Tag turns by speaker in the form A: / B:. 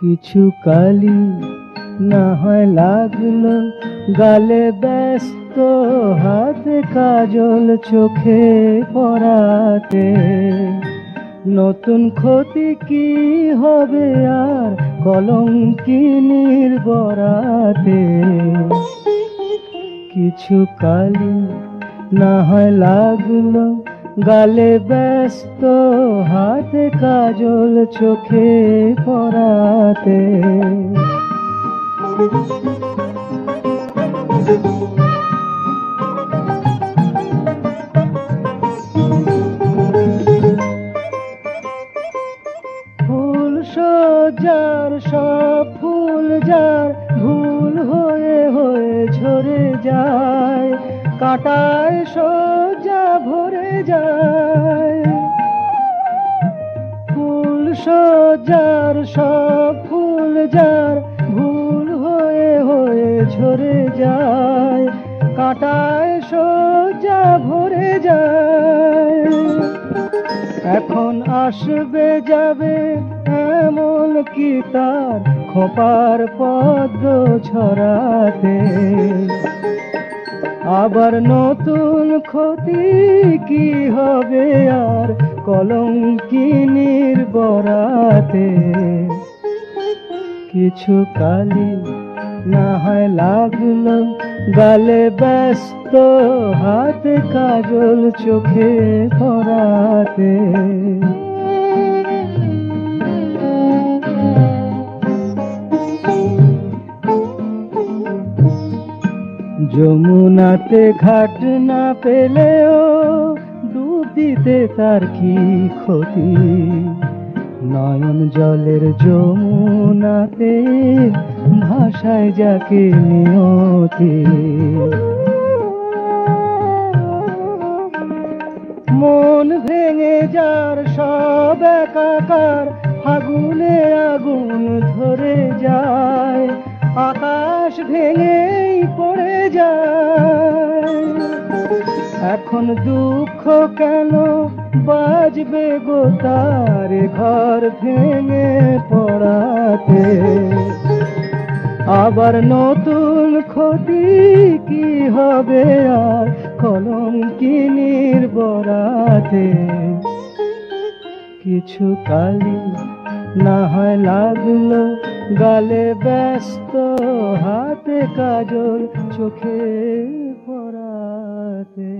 A: কিছু কালি না হয় লাগলো গালে, ব্যস্ত হাতে কাজল চোখে পরাতে। নতুন ক্ষতি কি হবে আর কলঙ্কিনীর বরাতে। কিছু কালি না হয় লাগলো গালে, ব্যস্ত হাতে কাজল চোখে পরাতে। ফুল সজ্জার সব ফুল যার ভুল হয়ে হয়ে ঝরে যায়, কাঁটায় সজ্জা ভরে যায়। ফুল সজ্জার সব ফুল যার ভুল হয়ে হয়ে ঝরে যায়, কাঁটায় সজ্জা ভরে যায়। এখন আসবে যাবে এমন কি তার খোপার পদ্ম ছড়াতে। আবার নতুন ক্ষতি কি হবে আর কলঙ্কিনীর বরাতে। কিছু কালি না হয় লাগলো গালে, ব্যস্ত হাতে কাজল চোখে পরাতে। যমুনাতে ঘাট না পেলেও ডুব দিতে তার কি ক্ষতি। নয়ন জলের যমুনাতে ভাষায় যাকে নিয়তি। মন ভেঙে যার সব একাকার, ফাগুনে আগুন ধরে যায়, আকাশ ভেঙেই পড়ে যায়। এখন দুঃখ কেন বাজবে গো তার ঘর ভেঙে পড়াতে। আবার নতুন ক্ষতি কি হবে আর কলঙ্কিনীর বরাতে। কিছু কালি না হয় লাগলো গালে, ব্যস্ত হাতে কাজল চোখে পরাতে।